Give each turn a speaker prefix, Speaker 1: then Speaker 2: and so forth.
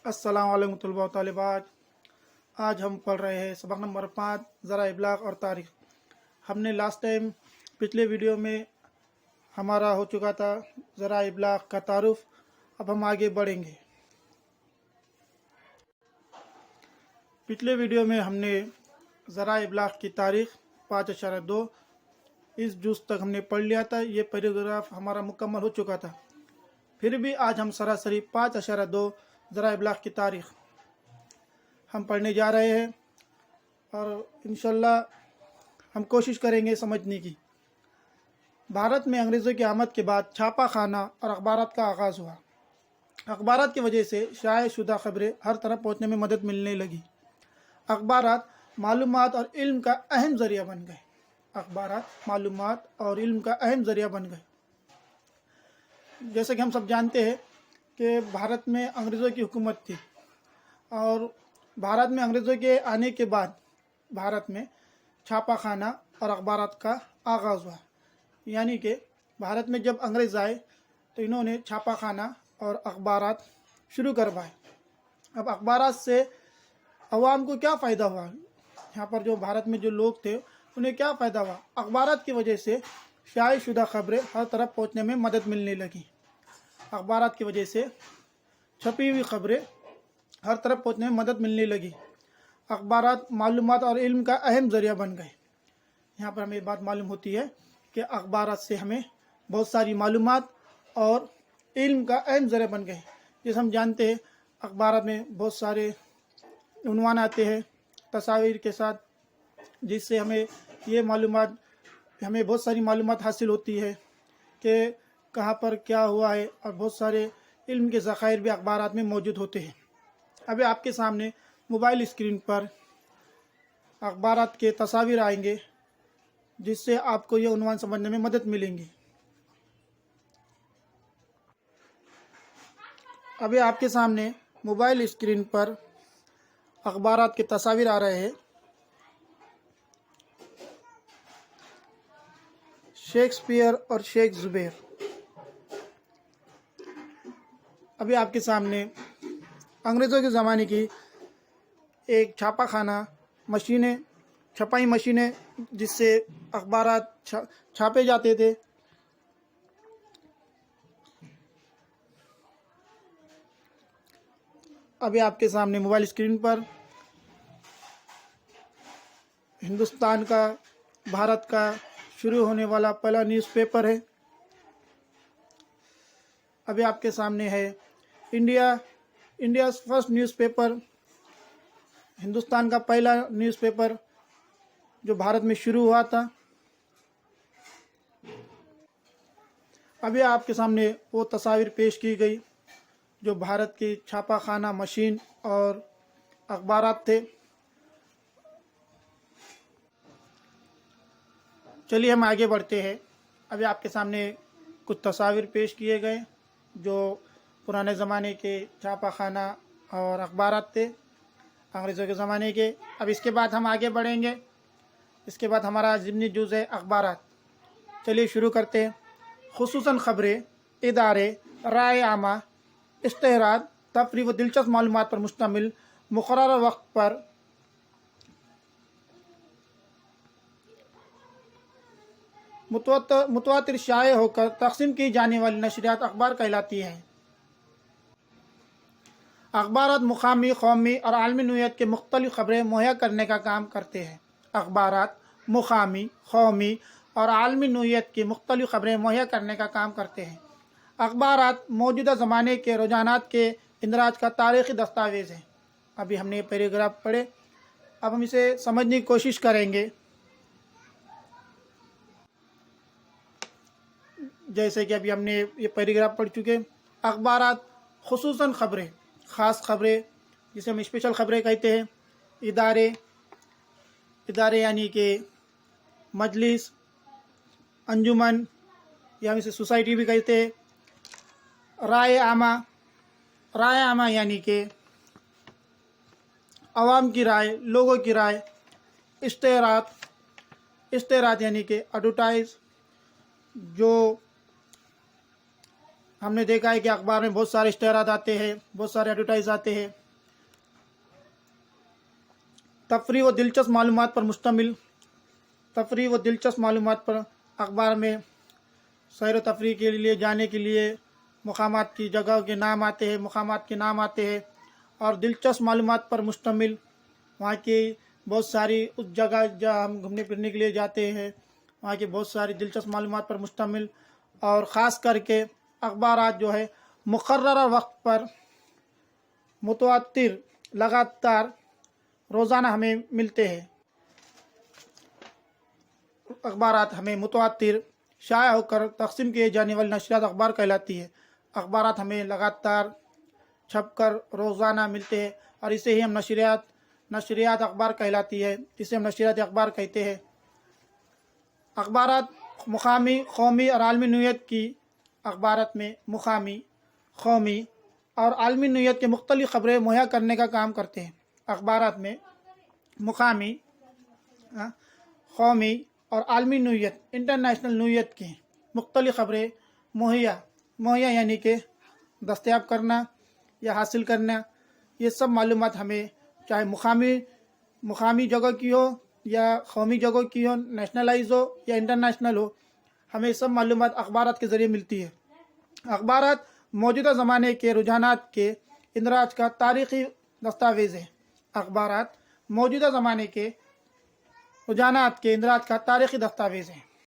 Speaker 1: अस्सलाम वालेकुम तलबा व तालिबात। आज हम पढ़ रहे हैं सबक नंबर 5 ज़रा इब्लाग और तारीख़। हमने लास्ट टाइम पिछले वीडियो में हमारा हो चुका था ज़रा इब्लाग का तारुफ। अब हम आगे बढ़ेंगे। पिछले वीडियो में हमने ज़रा इब्लाग की तारीख़ 5.2 इस जुज़ तक हमने पढ़ लिया था। ये पैराग्राफ हमारा मुकम्मल हो चुका था। फिर भी आज हम सरासरी 5.2 ज़रा इब्लाग की तारीख़ हम पढ़ने जा रहे हैं और इंशाल्लाह हम कोशिश करेंगे समझने की। भारत में अंग्रेज़ों की आमद के बाद छापा खाना और अखबारात का आगाज़ हुआ। अखबारात की वजह से शाये शुदा ख़बरें हर तरफ पहुँचने में मदद मिलने लगी। अखबारात मालूमात और इल्म का अहम ज़रिया बन गए। अखबारात मालूमात और इल्म का अहम ज़रिया बन गए। जैसे कि हम सब जानते हैं कि भारत में अंग्रेज़ों की हुकूमत थी और भारत में अंग्रेज़ों के आने के बाद भारत में छापा खाना और अखबारात का आगाज़ हुआ। यानी कि भारत में जब अंग्रेज़ आए तो इन्होंने छापा खाना और अखबारात शुरू करवाए। अब अखबारात से अवाम को क्या फ़ायदा हुआ? यहाँ पर जो भारत में जो लोग थे उन्हें क्या फ़ायदा हुआ? अखबारात की वजह से शाये शुदा ख़बरें हर तरफ पहुँचने में मदद मिलने लगी। अखबारात की वजह से छपी हुई ख़बरें हर तरफ पहुँचने में मदद मिलने लगी। अखबारात मालूमात और इल्म का अहम ज़रिया बन गए। यहाँ पर हमें बात मालूम होती है कि अखबारात से हमें बहुत सारी मालूमात और इल्म का अहम ज़रिया बन गए। जैसे हम जानते हैं अखबारात में बहुत सारे उन्वान आते हैं तस्वीर के साथ, जिससे हमें ये मालूमात हमें बहुत सारी मालूमात हासिल होती है कि कहाँ पर क्या हुआ है, और बहुत सारे इल्म के ज़खायर भी अखबारात में मौजूद होते हैं। अभी आपके सामने मोबाइल स्क्रीन पर अखबारात के तस्वीर आएंगे, जिससे आपको ये उन्वान समझने में मदद मिलेंगी। अभी आपके सामने मोबाइल स्क्रीन पर अखबारात के तस्वीर आ रहे हैं। शेक्सपियर और शेख ज़ुबैर। अभी आपके सामने अंग्रेज़ों के ज़माने की एक छापा खाना मशीनें, छपाई मशीनें, जिससे अखबारात छापे जाते थे। अभी आपके सामने मोबाइल स्क्रीन पर हिंदुस्तान का, भारत का शुरू होने वाला पहला न्यूज़पेपर है। अभी आपके सामने है इंडिया फर्स्ट न्यूज़पेपर, हिंदुस्तान का पहला न्यूज़पेपर जो भारत में शुरू हुआ था। अभी आपके सामने वो तस्वीर पेश की गई जो भारत की छापा खाना मशीन और अखबारात थे। चलिए हम आगे बढ़ते हैं। अभी आपके सामने कुछ तस्वीर पेश किए गए जो पुराने ज़माने के छापा खाना और अखबारात थे, अंग्रेज़ों के ज़माने के। अब इसके बाद हम आगे बढ़ेंगे। इसके बाद हमारा ज़िमनी जुज़ है अखबारात। चलिए शुरू करते हैं। खुसूसन ख़बरें, इदारे, राय आमा, इश्तेहारात, तफरीह व दिलचस्प मालूमात पर मुश्तमिल मुक़र्रर वक्त पर मुतवातिर शाये होकर तक़सीम की जाने वाली नशरियात अखबार कहलाती हैं। अखबारात मुक़ामी, क़ौमी और आलमी नौइयत के मुख्तलिफ़ ख़बरें मुहैया करने का काम करते हैं। अखबारात मुक़ामी, क़ौमी और आलमी नौइयत की मुख्तलिफ़ ख़बरें मुहैया करने का काम करते हैं। अखबारात मौजूदा ज़माने के रुझानात के इंदराज का तारीख़ी दस्तावेज़ हैं। अभी हमने ये पैराग्राफ पढ़े, अब हम इसे समझने की कोशिश करेंगे। जैसे कि अभी हमने ये पैराग्राफ पढ़ चुके। अखबारात खुसूसन ख़बरें, ख़ास ख़बरें, जिसे हम स्पेशल ख़बरें कहते हैं। इदारे यानी कि मजलिस, अंजुमन, या हम इसे सोसाइटी भी कहते हैं। राय आमा यानी कि आवाम की राय, लोगों की राय। इश्तेहारात यानी कि एडवर्टाइज, जो ہم نے دیکھا ہے کہ اخبار میں بہت سارے اشتہارات آتے ہیں، بہت سارے ایڈورٹائز آتے ہیں۔ تفریح و دلچسپ معلومات پر مشتمل، تفریح و دلچسپ معلومات پر اخبار میں سیر و تفریح کے لیے جانے کے لیے مقامات کی جگہوں کے نام آتے ہیں، مقامات کے نام آتے ہیں، اور دلچسپ معلومات پر مشتمل وہاں کی بہت ساری اس جگہ جہاں ہم گھومنے پھرنے کے لیے جاتے ہیں وہاں کی بہت ساری دلچسپ معلومات پر مشتمل، اور خاص کر کے اخبارات جو ہے مقررہ وقت پر متواتر لگاتار روزانہ ہمیں ملتے ہیں۔ اخبارات ہمیں متواتر شائع ہو کر تقسیم کیے جانے والی نشریات اخبار کہلاتی ہے۔ اخبارات ہمیں لگاتار چھپ کر روزانہ ملتے ہیں اور اسے ہی ہم نشریات اخبار کہلاتی ہے، اسے ہم نشریات اخبار کہتے ہیں۔ اخبارات مقامی، قومی اور عالمی نوعیت کی اخبارات میں مقامی، قومی اور عالمی نوعیت کے مختلف خبریں مہیا کرنے کا کام کرتے ہیں۔ اخبارات میں مقامی، قومی اور عالمی نوعیت، انٹرنیشنل نوعیت کی مختلف خبریں مہیا یعنی کہ دستیاب کرنا یا حاصل کرنا، یہ سب معلومات ہمیں چاہے مقامی جگہ کی ہو یا قومی جگہ کی ہو، نیشنلائز ہو یا انٹرنیشنل ہو، ہمیں سب معلومات اخبارات کے ذریعے ملتی ہے۔ اخبارات موجودہ زمانے کے رجحانات کے اندراج کا تاریخی دستاویز ہے۔ اخبارات موجودہ زمانے کے رجحانات کے اندراج کا تاریخی دستاویز ہے۔